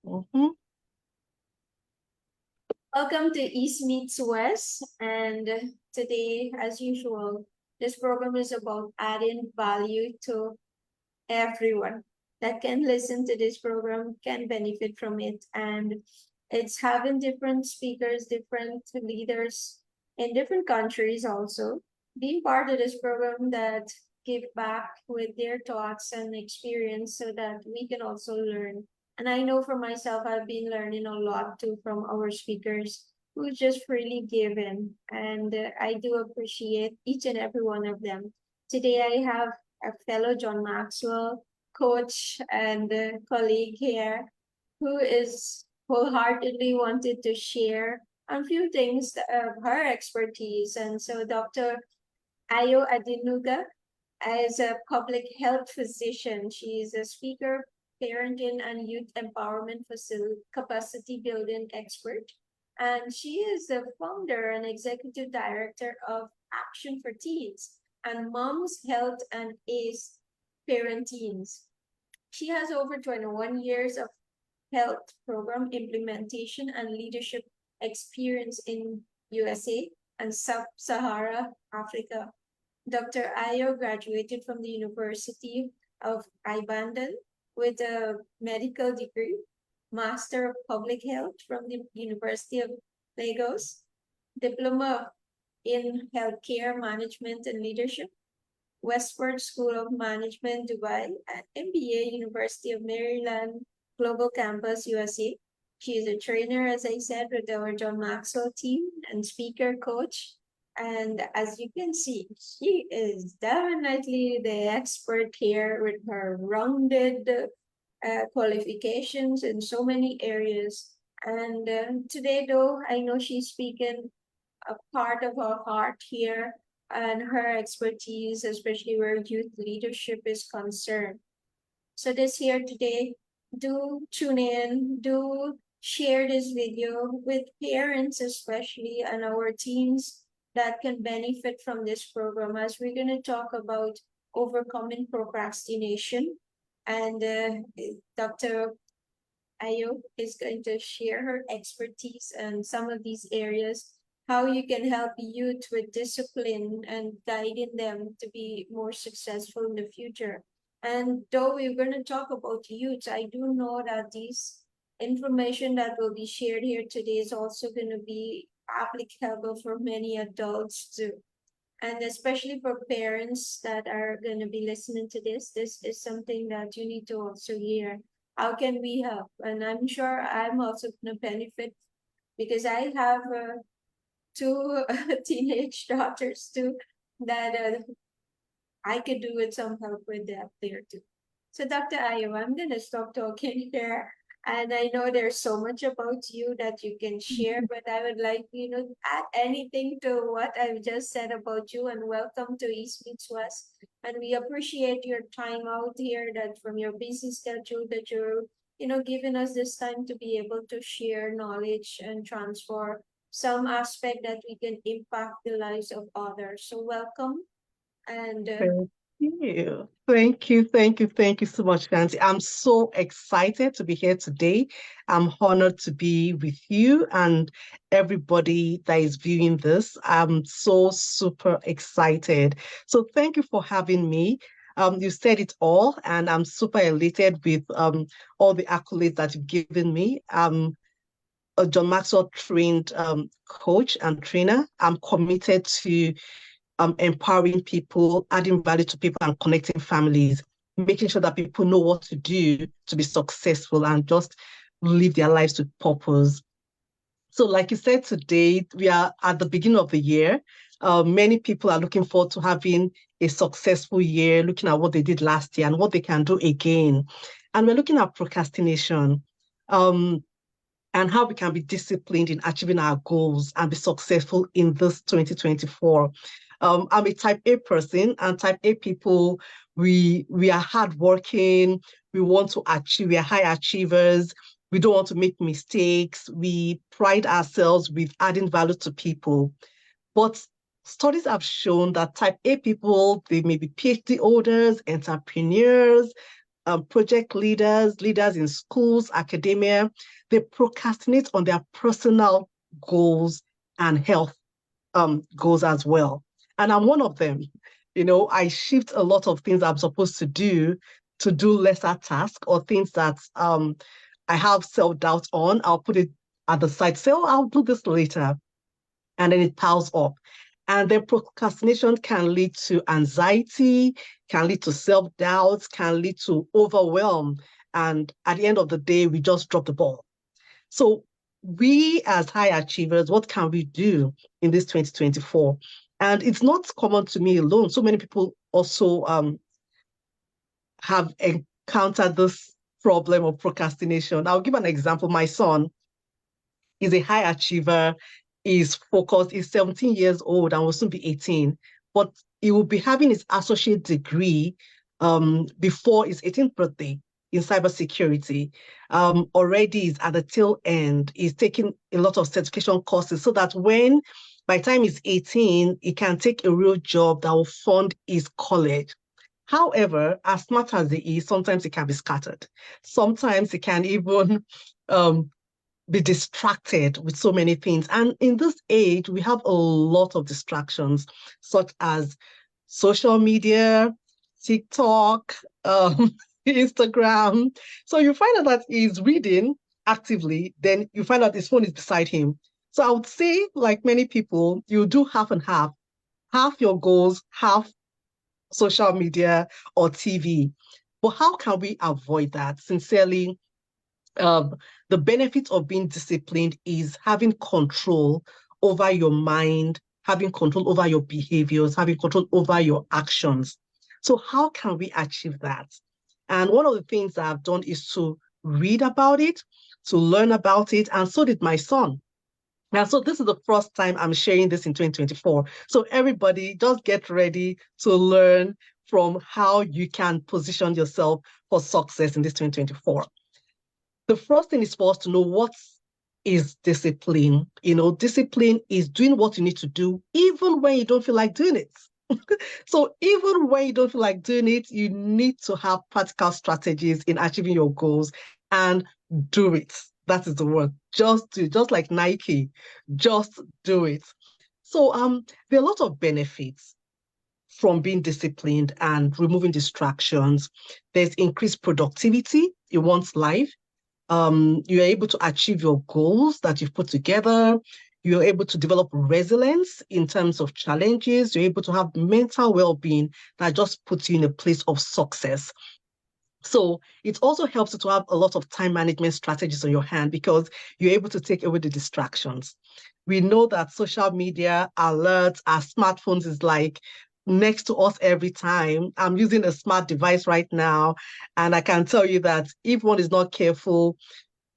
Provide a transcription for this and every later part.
Mhm. Welcome to East Meets West, and today, as usual, this program is about adding value to everyone that can listen to this program, can benefit from it, and it's having different speakers, different leaders in different countries also being part of this program that give back with their thoughts and experience so that we can also learn. And I know for myself, I've been learning a lot too from our speakers who just freely given. And I do appreciate each and every one of them. Today, I have a fellow John Maxwell coach and colleague here who is wholeheartedly wanted to share a few things of her expertise. And so Dr. Ayo Adenuga is a public health physician. She is a speaker, parenting and youth empowerment capacity building expert. And she is the founder and executive director of Action for Teens and Mom's Health and ACE Parenteens. She has over 21 years of health program implementation and leadership experience in USA and Sub-Sahara Africa. Dr. Ayo graduated from the University of Ibadan with a medical degree, Master of Public Health from the University of Lagos, Diploma in Healthcare Management and Leadership, Westward School of Management, Dubai, and MBA, University of Maryland, Global Campus, USA. She is a trainer, as I said, with our John Maxwell team and speaker coach. And as you can see, she is definitely the expert here with her rounded qualifications in so many areas. And today, though, I know she's speaking a part of her heart here and her expertise, especially where youth leadership is concerned. So this here today, do tune in, do share this video with parents especially and our teens that can benefit from this program as we're going to talk about overcoming procrastination. And Dr. Ayo is going to share her expertise and some of these areas, how you can help youth with discipline and guiding them to be more successful in the future. And though we're going to talk about youth, I do know that this information that will be shared here today is also going to be applicable for many adults too. And especially for parents that are going to be listening to this is something that you need to also hear. How can we help? And I'm sure I'm also going to benefit because I have two teenage daughters too that I could do with some help with that there too. So Dr. Ayo, I'm gonna stop talking here. And I know there's so much about you that you can share, but I would like add anything to what I've just said about you and welcome to East Meets West. And we appreciate your time out here that from your busy schedule that you're, giving us this time to be able to share knowledge and transfer some aspect that we can impact the lives of others. So welcome and Thank you. Thank you. Thank you. Thank you so much, Shanti. I'm so excited to be here today. I'm honored to be with you and everybody that is viewing this. I'm so super excited. So thank you for having me. You said it all, and I'm super elated with all the accolades that you've given me. I'm a John Maxwell trained coach and trainer. I'm committed to empowering people, adding value to people, and connecting families, making sure that people know what to do to be successful and just live their lives with purpose. So, like you said today, we are at the beginning of the year. Many people are looking forward to having a successful year, looking at what they did last year and what they can do again. And we're looking at procrastination. And how we can be disciplined in achieving our goals and be successful in this 2024. I'm a type A person, and type A people, we are hardworking, we want to achieve, we are high achievers, we don't want to make mistakes, we pride ourselves with adding value to people. But studies have shown that type A people, they may be PhD holders, entrepreneurs, project leaders, leaders in schools, academia, they procrastinate on their personal goals and health goals as well. And I'm one of them. I shift a lot of things I'm supposed to do lesser tasks or things that I have self-doubt on. I'll put it at the side, say, oh, I'll do this later. And then it piles up. And then procrastination can lead to anxiety, can lead to self-doubt, can lead to overwhelm. And at the end of the day, we just drop the ball. So we as high achievers, what can we do in this 2024? And it's not common to me alone. So many people also have encountered this problem of procrastination. I'll give an example. My son is a high achiever, is focused, is 17 years old and will soon be 18, but he will be having his associate degree before his 18th birthday in cybersecurity. Already is at the tail end. He's taking a lot of certification courses so that by the time he's 18, he can take a real job that will fund his college. However, as smart as he is, sometimes it can be scattered. Sometimes it can even be distracted with so many things. And in this age, we have a lot of distractions, such as social media, TikTok, Instagram. So you find out that he's reading actively, then you find out his phone is beside him. So I would say, like many people, you do half and half your goals, half social media or TV. But how can we avoid that? Sincerely, um, the benefit of being disciplined is having control over your mind, having control over your behaviors, having control over your actions. So how can we achieve that? And one of the things that I've done is to read about it, to learn about it, and so did my son. And so this is the first time I'm sharing this in 2024. So everybody just get ready to learn from how you can position yourself for success in this 2024. The first thing is for us to know what is discipline. Discipline is doing what you need to do, even when you don't feel like doing it. So even when you don't feel like doing it, you need to have practical strategies in achieving your goals and do it. That is the word. Just do it. Just like Nike, just do it. So there are a lot of benefits from being disciplined and removing distractions. There's increased productivity in one's life. You're able to achieve your goals that you've put together. You're able to develop resilience in terms of challenges. You're able to have mental well-being that just puts you in a place of success. So it also helps you to have a lot of time management strategies on your hand because you're able to take away the distractions. We know that social media, alerts, our smartphones is like next to us every time. I'm using a smart device right now, and I can tell you that if one is not careful,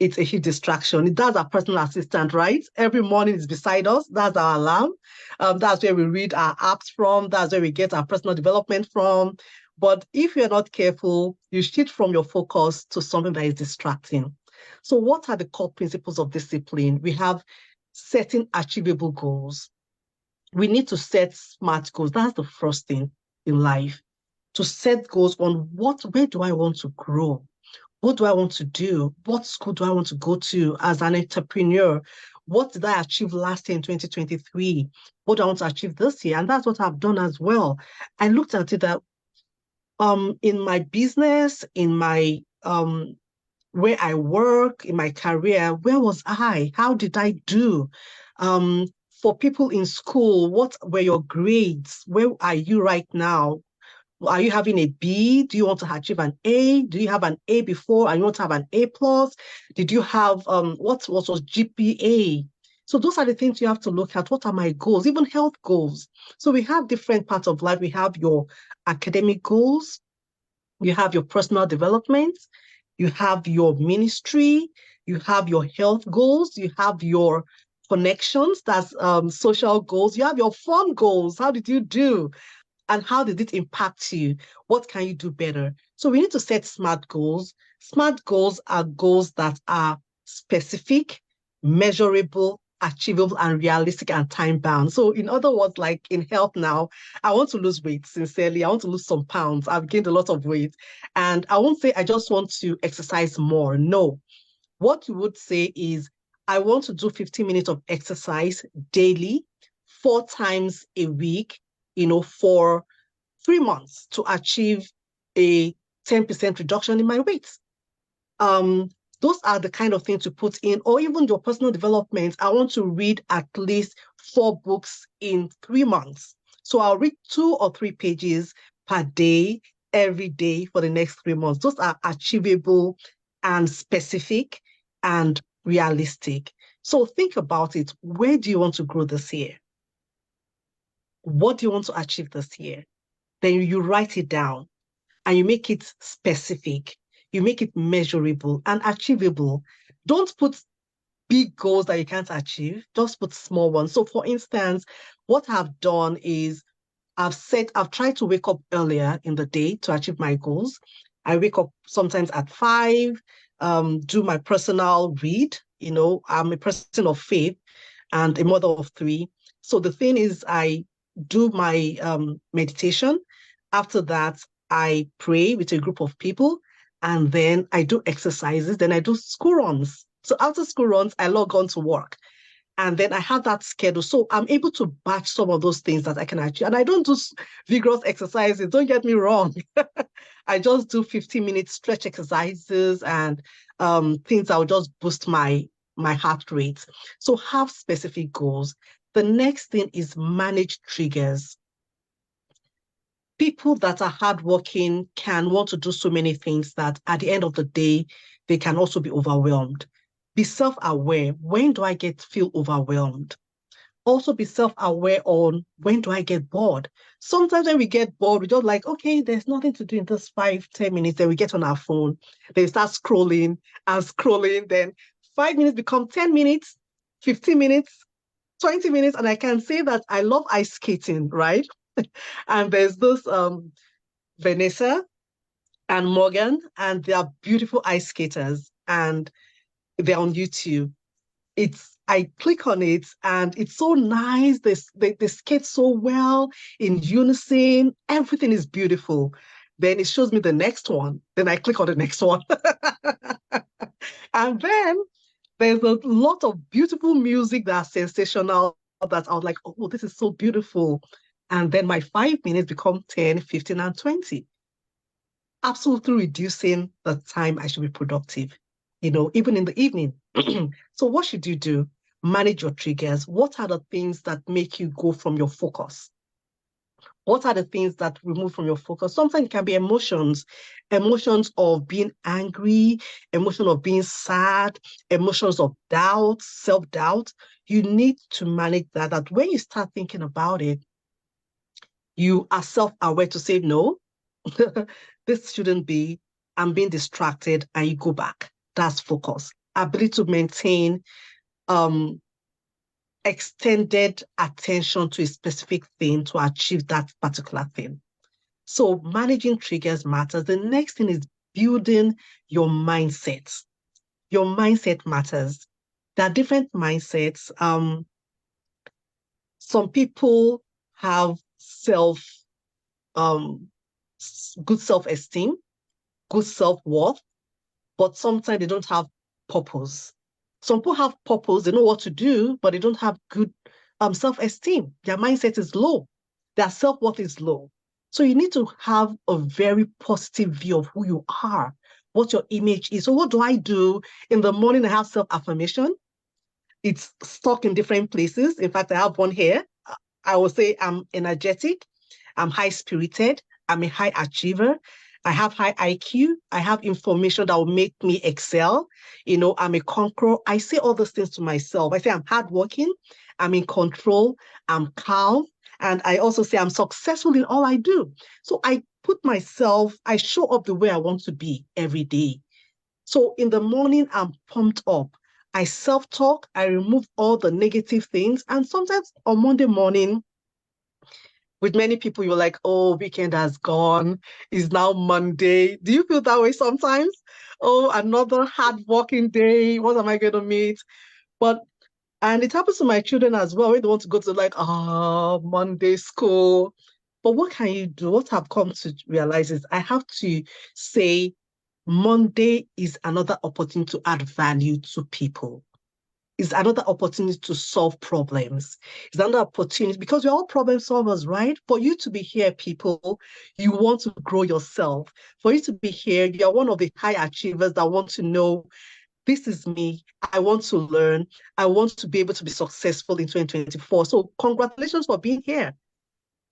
it's a huge distraction. That's our personal assistant, right? Every morning is beside us. That's our alarm. That's where we read our apps from. That's where we get our personal development from. But if you're not careful, you shift from your focus to something that is distracting. So what are the core principles of discipline? We have setting achievable goals. We need to set SMART goals. That's the first thing in life. To set goals on where do I want to grow? What do I want to do? What school do I want to go to as an entrepreneur? What did I achieve last year in 2023? What do I want to achieve this year? And that's what I've done as well. I looked at it that in my business, in my where I work, in my career, where was I? How did I do? For people in school, what were your grades? Where are you right now? Are you having a B? Do you want to achieve an A? Do you have an A before and you want to have an A plus? Did you have what was GPA? So those are the things you have to look at. What are my goals? Even health goals. So we have different parts of life. We have your academic goals, you have your personal development, you have your ministry, you have your health goals, you have your connections, that's social goals, you have your fun goals. How did you do? And how did it impact you? What can you do better? So we need to set SMART goals. SMART goals are goals that are specific, measurable, achievable and realistic and time bound. So, in other words, like in health now, I want to lose weight, sincerely. I want to lose some pounds. I've gained a lot of weight. And I won't say I just want to exercise more. No. What you would say is, I want to do 15 minutes of exercise daily, 4 times a week, for 3 months to achieve a 10% reduction in my weight. Um, those are the kind of things to put in, or even your personal development. I want to read at least 4 books in 3 months. So I'll read 2 or 3 pages per day, every day for the next 3 months. Those are achievable and specific and realistic. So think about it. Where do you want to grow this year? What do you want to achieve this year? Then you write it down and you make it specific. You make it measurable and achievable. Don't put big goals that you can't achieve. Just put small ones. So for instance, what I've done is I've tried to wake up earlier in the day to achieve my goals. I wake up sometimes at 5, do my personal read. I'm a person of faith and a mother of 3. So the thing is, I do my meditation. After that, I pray with a group of people, and then I do exercises. Then I do school runs. So after school runs, I log on to work. And then I have that schedule. So I'm able to batch some of those things that I can achieve. And I don't do vigorous exercises. Don't get me wrong. I just do 15-minute stretch exercises and things that will just boost my heart rate. So have specific goals. The next thing is manage triggers. People that are hardworking can want to do so many things that at the end of the day, they can also be overwhelmed. Be self-aware. When do I feel overwhelmed? Also be self-aware on when do I get bored. Sometimes when we get bored, we just like, okay, there's nothing to do in this 5, 10 minutes. Then we get on our phone. Then we start scrolling and scrolling. Then 5 minutes become 10 minutes, 15 minutes, 20 minutes. And I can say that I love ice skating, right? And there's this Vanessa and Morgan, and they are beautiful ice skaters, and they're on YouTube. I click on it and it's so nice. They skate so well in unison. Everything is beautiful. Then it shows me the next one. Then I click on the next one. And then there's a lot of beautiful music that's sensational that I was like, oh, this is so beautiful. And then my 5 minutes become 10, 15, and 20. Absolutely reducing the time I should be productive, even in the evening. So what should you do? Manage your triggers. What are the things that make you go from your focus? What are the things that remove from your focus? Sometimes it can be emotions of being angry, emotion of being sad, emotions of doubt, self-doubt. You need to manage that when you start thinking about it, you are self-aware to say, no, this shouldn't be, I'm being distracted, and you go back. That's focus. Ability to maintain extended attention to a specific thing to achieve that particular thing. So managing triggers matters. The next thing is building your mindset. Your mindset matters. There are different mindsets. Some people have um, good self-esteem, good self-worth, but sometimes they don't have purpose. Some people have purpose, they know what to do, but they don't have good self-esteem. Their mindset is low. Their self-worth is low. So you need to have a very positive view of who you are, what your image is. So what do I do? In the morning, I have self-affirmation. It's stuck in different places. In fact, I have one here. I will say I'm energetic, I'm high-spirited, I'm a high achiever, I have high IQ, I have information that will make me excel, I'm a conqueror. I say all those things to myself. I say I'm hardworking, I'm in control, I'm calm, and I also say I'm successful in all I do. So I show up the way I want to be every day. So in the morning, I'm pumped up. I self-talk, I remove all the negative things. And sometimes on Monday morning, with many people, you're like, oh, weekend has gone. It's now Monday. Do you feel that way sometimes? Oh, another hard working day. What am I going to meet? But And it happens to my children as well when they want to go to like, Monday school. But what can you do? What I've come to realize is I have to say Monday is another opportunity to add value to people. It's another opportunity to solve problems. It's another opportunity because we're all problem solvers, right? For you to be here, people, you want to grow yourself. For you to be here, you're one of the high achievers that want to know this is me. I want to learn. I want to be able to be successful in 2024. So, congratulations for being here.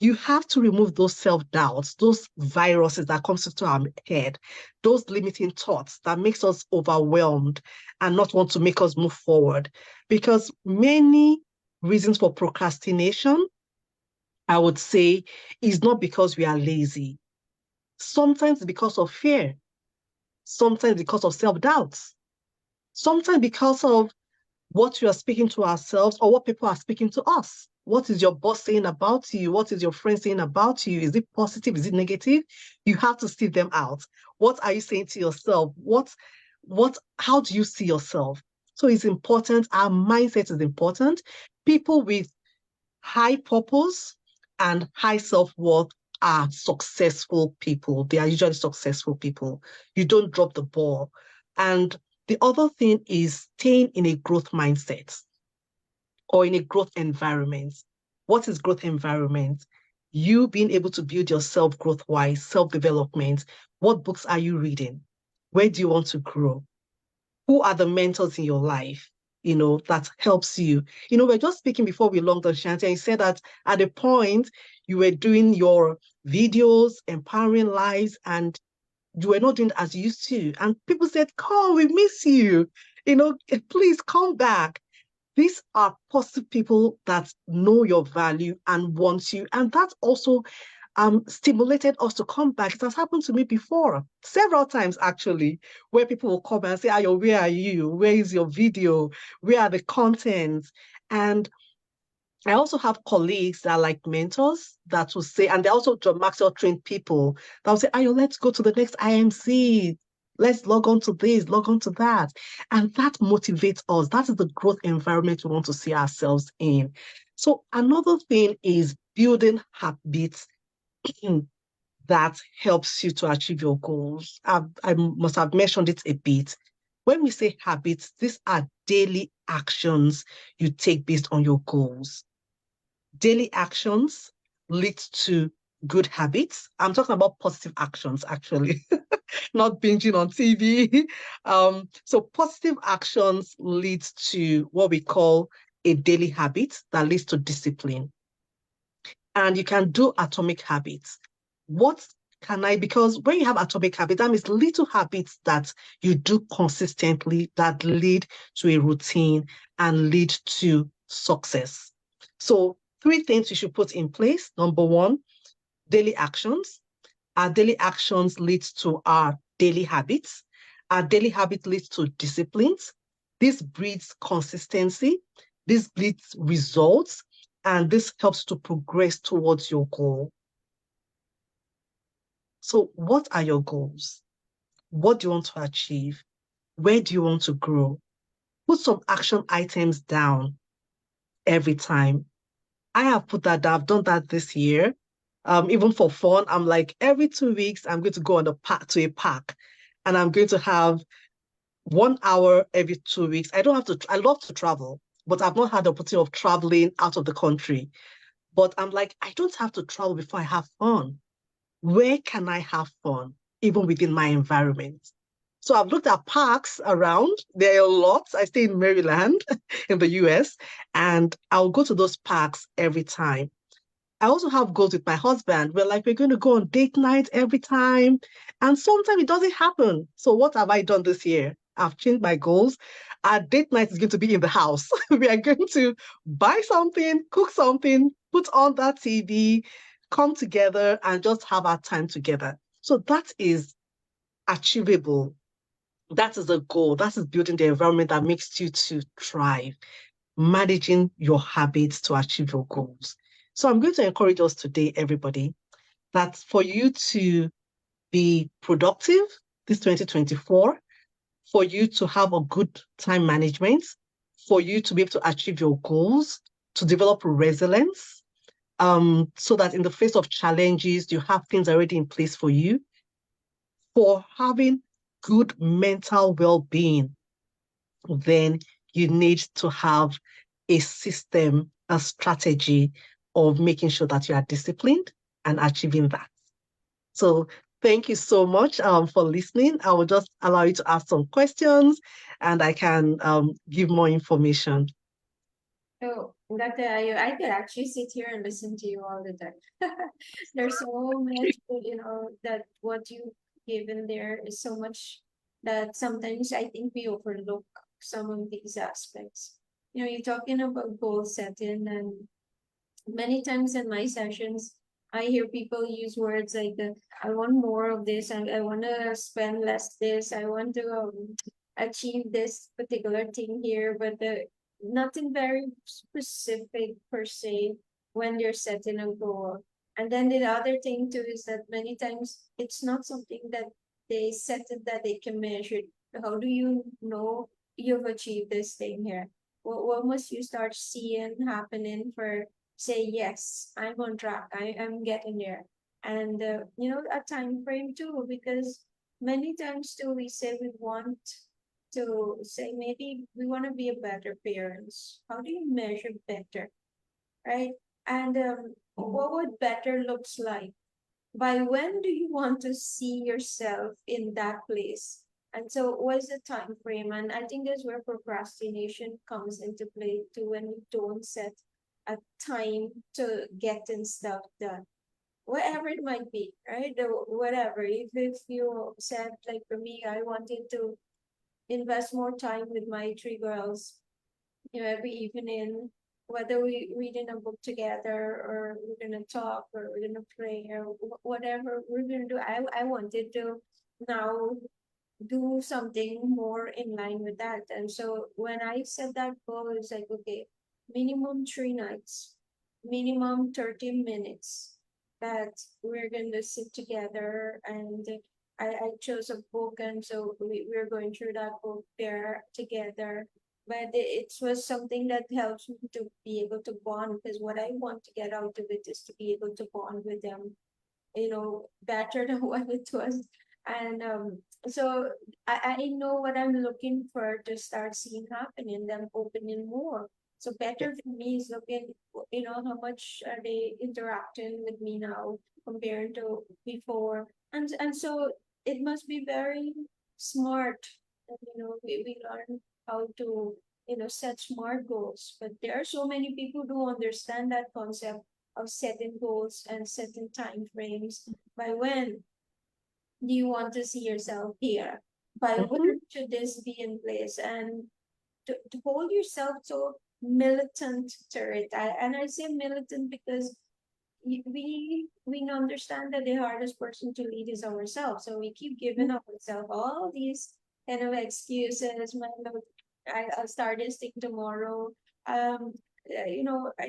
You have to remove those self-doubts, those viruses that comes into our head, those limiting thoughts that makes us overwhelmed and not want to make us move forward. Because many reasons for procrastination, I would say, is not because we are lazy. Sometimes because of fear, sometimes because of self-doubts, sometimes because of what you are speaking to ourselves or what people are speaking to us. What is your boss saying about you? What is your friend saying about you? Is it positive? Is it negative? You have to sieve them out. What are you saying to yourself? How do you see yourself? So it's important. Our mindset is important. People with high purpose and high self-worth are successful people. They are usually successful people. You don't drop the ball. And the other thing is staying in a growth mindset or in a growth environment. What is growth environment? You being able to build yourself growth wise, self development. What books are you reading? Where do you want to grow? Who are the mentors in your life? That helps you. We're just speaking before we logged on, Shanti, and you said that at a point you were doing your videos, empowering lives, and you were not doing it as you used to. And people said, come, we miss you. Please come back. These are positive people that know your value and want you. And that also stimulated us to come back. It has happened to me before, several times actually, where people will come and say, Ayo, where are you? Where is your video? Where are the contents? And I also have colleagues that are like mentors that will say, and they're also John Maxwell trained people that will say, Ayo, let's go to the next IMC. Let's log on to this, log on to that. And that motivates us. That is the growth environment we want to see ourselves in. So another thing is building habits that helps you to achieve your goals. I must have mentioned it a bit. When we say habits, these are daily actions you take based on your goals. Daily actions lead to good habits. I'm talking about positive actions, actually, not binging on TV. So positive actions leads to what we call a daily habit that leads to discipline. And you can do atomic habits. What because when you have atomic habits, that means little habits that you do consistently that lead to a routine and lead to success. So, three things you should put in place. Number one, daily actions. Our daily actions leads to our daily habits. Our daily habit leads to disciplines. This breeds consistency. This breeds results. And this helps to progress towards your goal. So, what are your goals? What do you want to achieve? Where do you want to grow? Put some action items down every time. I have put that down. I've done that this year. Even for fun, I'm like every 2 weeks, I'm going to go on a park, and I'm going to have 1 hour every 2 weeks. I don't have to. I love to travel, but I've not had the opportunity of traveling out of the country. But I'm like, I don't have to travel before I have fun. Where can I have fun, even within my environment? So I've looked at parks around. There are lots. I stay in Maryland in the US, and I'll go to those parks every time. I also have goals with my husband. We're going to go on date night every time. And sometimes it doesn't happen. So what have I done this year? I've changed my goals. Our date night is going to be in the house. We are going to buy something, cook something, put on that TV, come together and just have our time together. So that is achievable. That is the goal. That is building the environment that makes you to thrive, managing your habits to achieve your goals. So I'm going to encourage us today, everybody, that for you to be productive this 2024, for you to have a good time management, for you to be able to achieve your goals, to develop resilience, so that in the face of challenges, you have things already in place for you, for having good mental well-being, then you need to have a system, a strategy of making sure that you are disciplined and achieving that. So thank you so much for listening. I will just allow you to ask some questions and I can give more information. Oh, Dr. Ayo, I could actually sit here and listen to you all the time. There's so much, that what you given there is so much that sometimes I think we overlook some of these aspects. You're talking about goal setting, and many times in my sessions, I hear people use words like, I want more of this, I want to spend less this, I want to achieve this particular thing here, but nothing very specific per se when you're setting a goal. And then the other thing too is that many times it's not something that they set it that they can measure. How do you know you've achieved this thing here? What must you start seeing happening for say yes, I'm on track, I'm getting there, and a time frame too, because many times too we say we want to say maybe we want to be a better parents. How do you measure better, right? And what would better looks like? By when do you want to see yourself in that place? And so what's the time frame? And I think that's where procrastination comes into play too, when we don't set a time to getting stuff done. Whatever it might be, right? Whatever. If you said, like for me, I wanted to invest more time with my three girls, every evening, whether we reading a book together or we're gonna talk or we're gonna pray or whatever we're gonna do. I wanted to now do something more in line with that. And so when I set that goal, it's like, okay, minimum 3 nights, minimum 30 minutes that we're going to sit together. And I chose a book. And so we're going through that book there together. But it was something that helps me to be able to bond, because what I want to get out of it is to be able to bond with them, better than what it was. And so I know what I'm looking for to start seeing happening, them opening more. So Yeah. better for me is looking, how much are they interacting with me now compared to before. And so it must be very smart. And, we learn how to, set smart goals. But there are so many people who understand that concept of setting goals and setting time frames. By when do you want to see yourself here? By Mhm. when should this be in place? And to hold yourself so militant to it. And I say militant because we understand that the hardest person to lead is ourselves. So we keep giving ourselves all these kind of excuses. Man, look, I'll start this thing tomorrow. I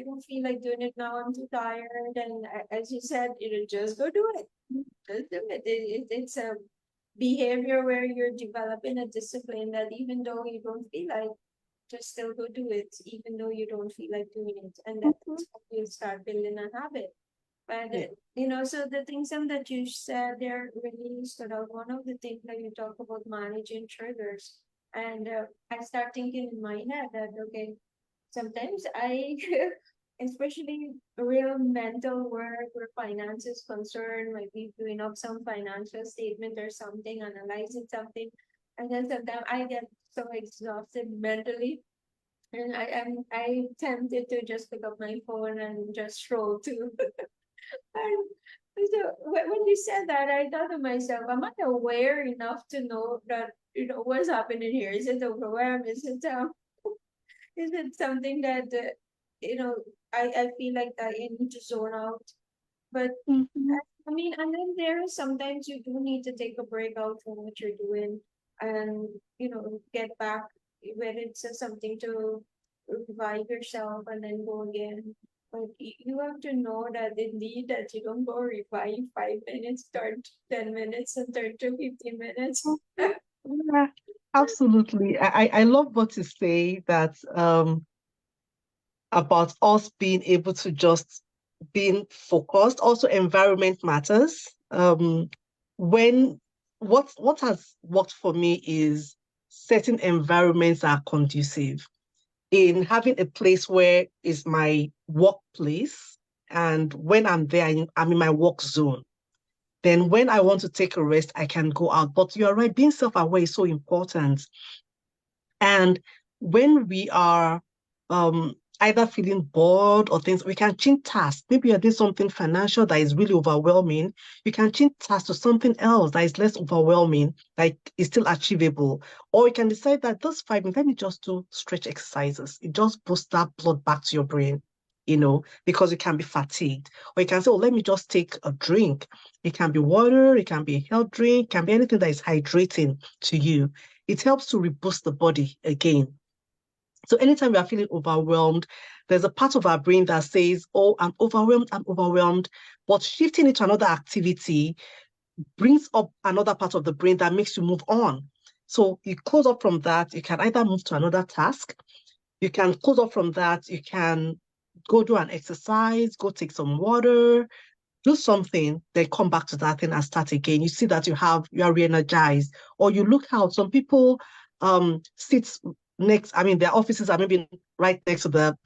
don't feel like doing it now. I'm too tired. And as you said, just go do it. Just do it. It's a behavior where you're developing a discipline that even though you don't feel like, just still go do it, even though you don't feel like doing it. And Mhm. that's how you start building a habit. But Yeah. so the things that you said there really stood out. One of the things that you talk about managing triggers, and I start thinking in my head that okay, sometimes I, especially real mental work where finance is concerned, might be doing up some financial statement or something, analyzing something, and then sometimes I get so exhausted mentally, and I tempted to just pick up my phone and just scroll too. And so when you said that, I thought to myself, am I aware enough to know that what's happening here? Is it overwhelm? Is it something that you know I feel like I need to zone out? But Mhm. I mean, and then there are sometimes you do need to take a break out from what you're doing and get back when it's something to revive yourself and then go again. But you have to know that indeed that you don't go revive 5 minutes, turn 10 minutes, and turn to 15 minutes. Mhm. Yeah. Absolutely. I love what you say that about us being able to just being focused. Also, environment matters. When what has worked for me is certain environments are conducive in having a place where is my workplace, and when I'm there, I'm in my work zone. Then when I want to take a rest, I can go out. But you're right, being self-aware is so important. And when we are either feeling bored or things, we can change tasks. Maybe you're doing something financial that is really overwhelming. You can change tasks to something else that is less overwhelming, like is still achievable. Or you can decide that those 5 minutes, let me just do stretch exercises. It just boosts that blood back to your brain, because you can be fatigued. Or you can say, oh, let me just take a drink. It can be water, it can be a health drink, it can be anything that is hydrating to you. It helps to reboost the body again. So anytime we are feeling overwhelmed, there's a part of our brain that says, oh, I'm overwhelmed, I'm overwhelmed. But shifting it to another activity brings up another part of the brain that makes you move on. So you close up from that, you can either move to another task, you can close up from that, you can go do an exercise, go take some water, do something, then come back to that thing and start again. You see that you are re-energized, or you look out. Some people sit next, I mean, their offices are maybe right next to the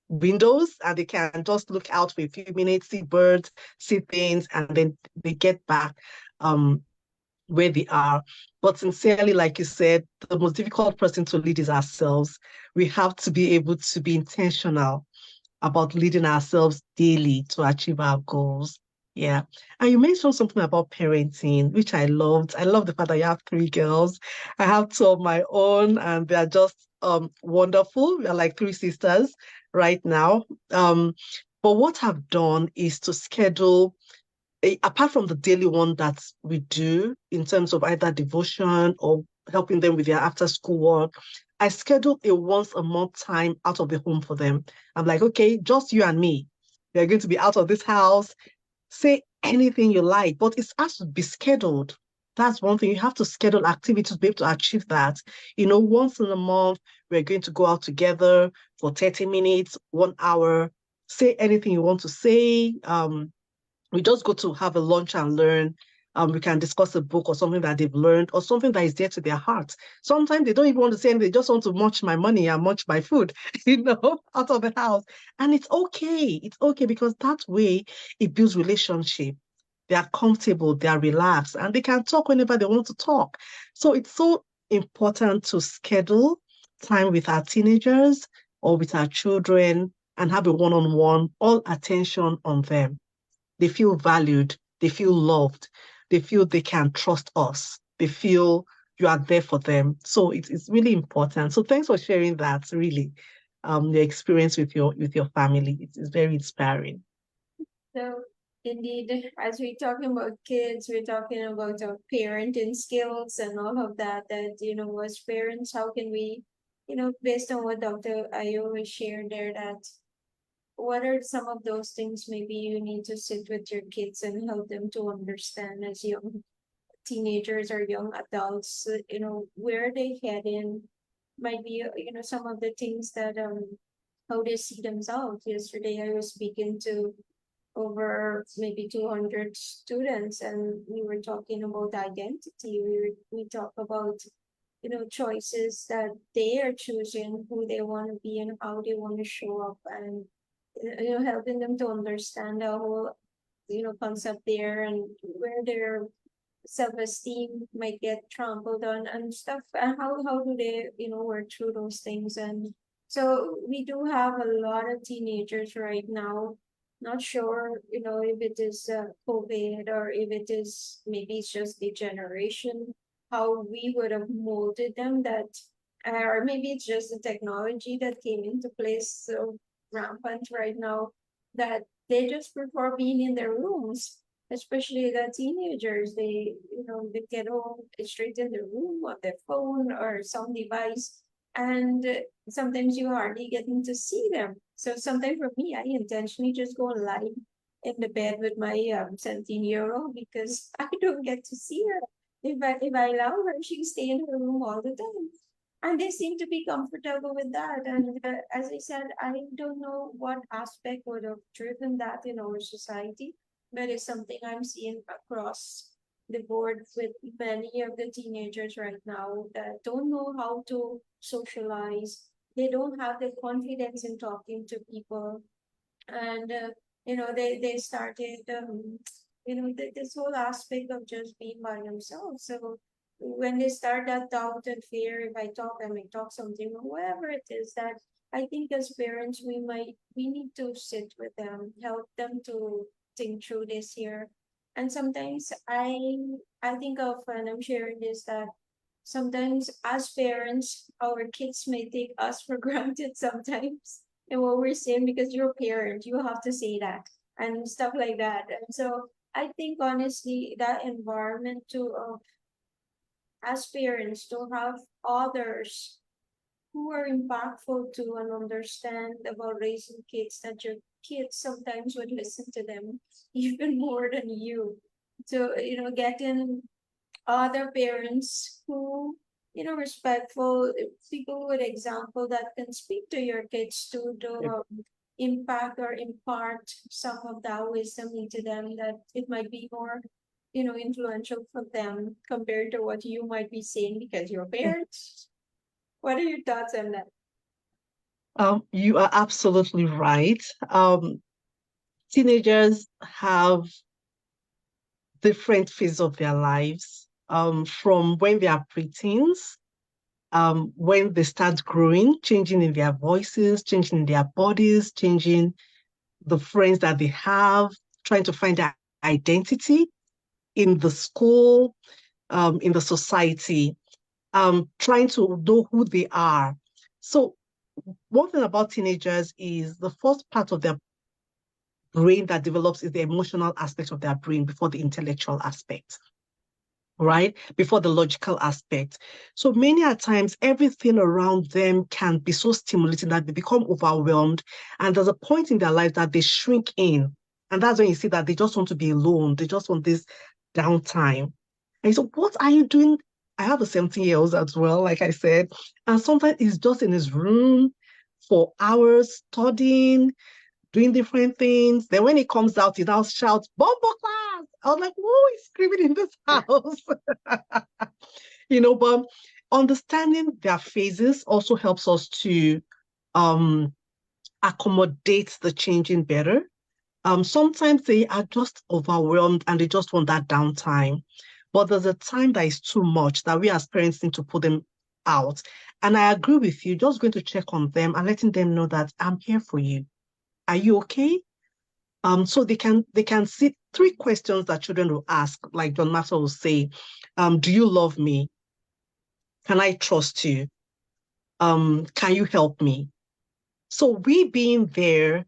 windows, and they can just look out for a few minutes, see birds, see things, and then they get back where they are. But sincerely, like you said, the most difficult person to lead is ourselves. We have to be able to be intentional about leading ourselves daily to achieve our goals. Yeah. And you mentioned something about parenting, which I loved. I love the fact that you have 3 girls. I have 2 of my own, and they're just wonderful. We are like 3 sisters right now. But what I've done is to schedule apart from the daily one that we do in terms of either devotion or helping them with their after school work, I schedule a once a month time out of the home for them. I'm like, okay, just you and me. They're going to be out of this house. Say anything you like, but it has to be scheduled. That's one thing. You have to schedule activities to be able to achieve that. Once in a month, we're going to go out together for 30 minutes, 1 hour. Say anything you want to say. We just go to have a lunch and learn. We can discuss a book or something that they've learned or something that is dear to their heart. Sometimes they don't even want to say anything. They just want to munch my money and munch my food, out of the house. And it's okay. It's okay because that way it builds relationship. They are comfortable, they are relaxed, and they can talk whenever they want to talk. So it's so important to schedule time with our teenagers or with our children and have a one-on-one, all attention on them. They feel valued, they feel loved, they feel they can trust us, they feel you are there for them. So it's really important. So thanks for sharing that, really, your experience with your family. It's very inspiring. So indeed, as we're talking about kids, we're talking about our parenting skills and all of that, as parents, how can we, based on what Dr. Ayo has shared there, that what are some of those things maybe you need to sit with your kids and help them to understand as young teenagers or young adults, where they heading might be, some of the things that, how they see themselves. Yesterday, I was speaking to over maybe 200 students, and we were talking about identity. We talk about, choices that they are choosing, who they want to be and how they want to show up, and, helping them to understand the whole, concept there, and where their self-esteem might get trampled on and stuff, and how do they, work through those things. And so we do have a lot of teenagers right now, not sure, if it is COVID, or if it is maybe it's just the generation, how we would have molded them, that or maybe it's just the technology that came into place so rampant right now, that they just prefer being in their rooms, especially the teenagers. They, they get home straight in the room on their phone or some device, and sometimes you hardly getting to see them. So sometimes for me, I intentionally just go lie in the bed with my 17-year-old, because I don't get to see her. if I allow her, she'll stay in her room all the time. And they seem to be comfortable with that. And as I said, I don't know what aspect would have driven that in our society, but it's something I'm seeing across the board with many of the teenagers right now that don't know how to socialize. They don't have the confidence in talking to people, and they started this whole aspect of just being by themselves. So when they start that doubt and fear, if I may talk something or whatever it is, that I think as parents we need to sit with them, help them to think through this here. And sometimes I think of, and I'm sharing this, that sometimes as parents our kids may take us for granted sometimes, and what we're saying, because you're a parent, you have to say that and stuff like that. And so I think honestly that environment to as parents to have others who are impactful to and understand about raising kids, that your kids sometimes would listen to them even more than you. So getting other parents who respectful people with example that can speak to your kids to impact or impart some of that wisdom into them, that it might be more influential for them compared to what you might be saying because you're parents. What are your thoughts on that? You are absolutely right. Teenagers have different phases of their lives, from when they are preteens, when they start growing, changing in their voices, changing in their bodies, changing the friends that they have, trying to find their identity in the school, in the society, trying to know who they are. So one thing about teenagers is the first part of their brain that develops is the emotional aspect of their brain before the intellectual aspect, right? Before the logical aspect. So many a times, everything around them can be so stimulating that they become overwhelmed. And there's a point in their life that they shrink in. And that's when you see that they just want to be alone. They just want this downtime. And so, what are you doing? I have a 17-year-old as well, like I said. And sometimes he's just in his room for hours studying, doing different things. Then when he comes out, he now shouts, "Bombo class!" I was like, who is screaming in this house? But understanding their phases also helps us to um, accommodate the changing better. Sometimes they are just overwhelmed and they just want that downtime. But there's a time that is too much that we as parents need to put them out. And I agree with you, just going to check on them and letting them know that I'm here for you. Are you okay? So they can see three questions that children will ask, like John Maxwell will say, do you love me? Can I trust you? Can you help me? So we being there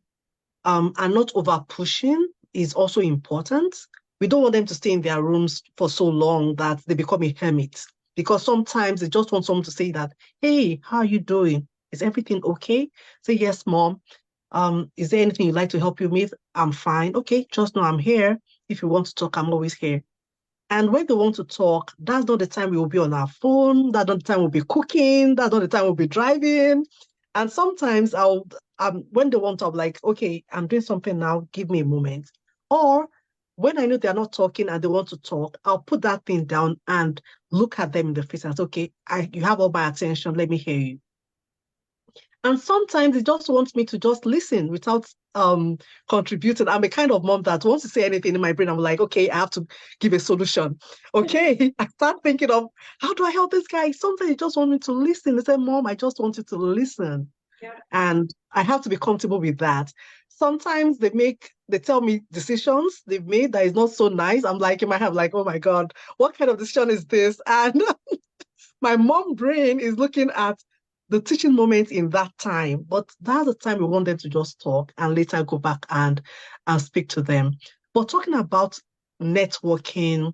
and not over pushing is also important. We don't want them to stay in their rooms for so long that they become a hermit, because sometimes they just want someone to say that, hey, how are you doing? Is everything okay? Say, yes, mom. Is there anything you'd like to help you with? I'm fine. Okay, just know I'm here. If you want to talk, I'm always here. And when they want to talk, that's not the time we will be on our phone. That's not the time we'll be cooking. That's not the time we'll be driving. And sometimes when they want to, I'm like, okay, I'm doing something now. Give me a moment. Or when I know they're not talking and they want to talk, I'll put that thing down and look at them in the face and say, okay, you have all my attention. Let me hear you. And sometimes it just wants me to just listen without contributing. I'm a kind of mom that wants to say anything in my brain, I'm like, okay, I have to give a solution. Okay. I start thinking of how do I help this guy? Sometimes he just want me to listen. They say, Mom, I just want you to listen. Yeah. And I have to be comfortable with that. Sometimes they tell me decisions they've made that is not so nice. I'm like, in my head, like, oh my God, what kind of decision is this? And my mom brain is looking at the teaching moment in that time, but that's the time we want them to just talk and later go back and speak to them. But talking about networking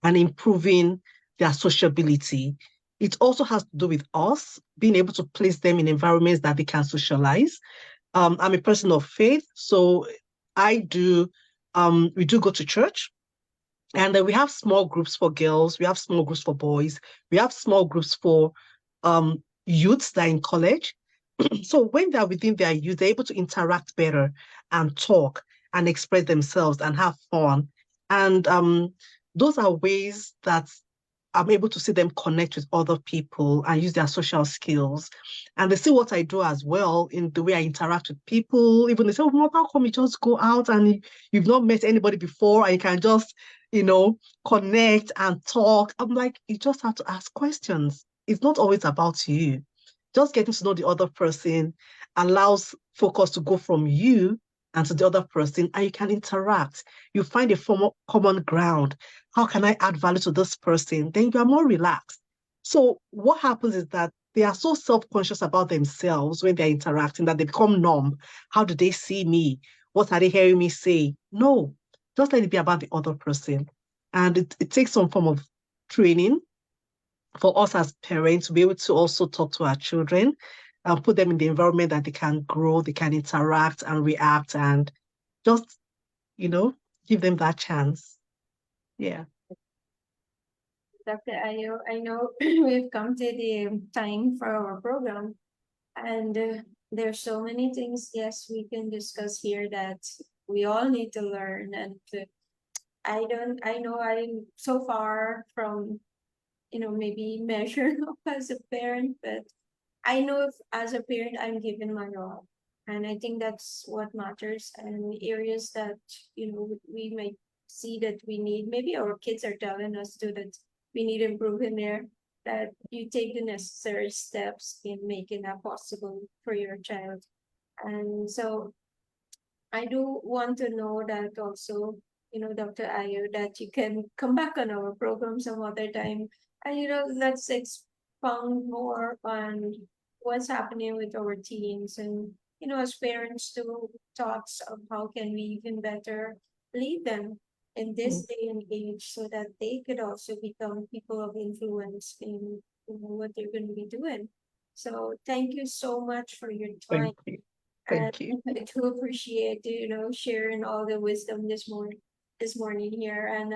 and improving their sociability, it also has to do with us being able to place them in environments that they can socialize. I'm a person of faith, so I do. We do go to church, And then we have small groups for girls, we have small groups for boys, we have small groups for youths that are in college. So when they're within their youth, they're able to interact better and talk and express themselves and have fun. And those are ways that I'm able to see them connect with other people and use their social skills. And they see what I do as well in the way I interact with people. Even they say, oh, Mom, how come you just go out and you've not met anybody before and you can just, connect and talk? I'm like, you just have to ask questions. It's not always about you. Just getting to know the other person allows focus to go from you and to the other person, and you can interact. You find a form of common ground. How can I add value to this person? Then you are more relaxed. So what happens is that they are so self-conscious about themselves when they're interacting that they become numb. How do they see me? What are they hearing me say? No, just let it be about the other person. And it takes some form of training for us as parents to be able to also talk to our children and put them in the environment that they can grow, they can interact and react and just, you know, give them that chance. Yeah. Dr. Ayo, I know we've come to the time for our program, and there's so many things, yes, we can discuss here that we all need to learn. And I know I'm so far from, maybe measured up as a parent, but I know if as a parent I'm given my all. And I think that's what matters. And the areas that, we might see that we need, maybe our kids are telling us to that we need improvement there, that you take the necessary steps in making that possible for your child. And so I do want to know that also, Dr. Ayo, that you can come back on our program some other time. And, let's expound more on what's happening with our teens and, as parents to thoughts of how can we even better lead them in Mm. this day and age so that they could also become people of influence in, what they're going to be doing. So thank you so much for your time. Thank you. And Thank you. I do appreciate, sharing all the wisdom this morning here. And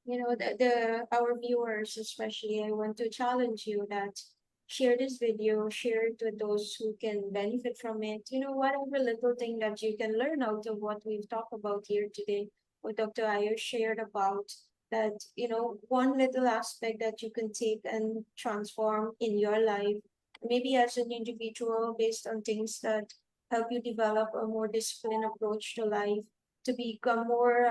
the our viewers especially, I want to challenge you that share this video, share it with those who can benefit from it. Whatever little thing that you can learn out of what we've talked about here today, what Dr. Ayo shared about, that one little aspect that you can take and transform in your life, maybe as an individual, based on things that help you develop a more disciplined approach to life, to become more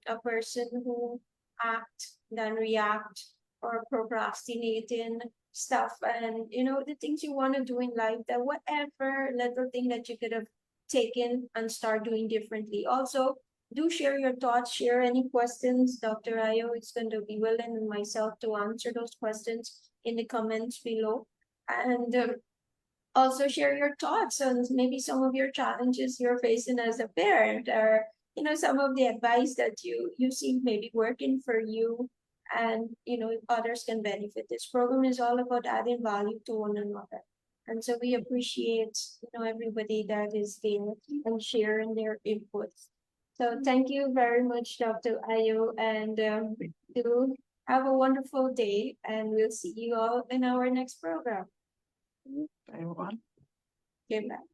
a person who act than react, or procrastinating stuff, and the things you want to do in life, that whatever little thing that you could have taken and start doing differently. Also, do share your thoughts, share any questions. Dr. Ayo is going to be willing and myself to answer those questions in the comments below. And also share your thoughts on maybe some of your challenges you're facing as a parent, or some of the advice that you see maybe working for you, and if others can benefit. This program is all about adding value to one another, and so we appreciate everybody that is there and sharing their inputs. So thank you very much, Dr. Ayo, and do have a wonderful day, and we'll see you all in our next program. Everyone. Goodbye.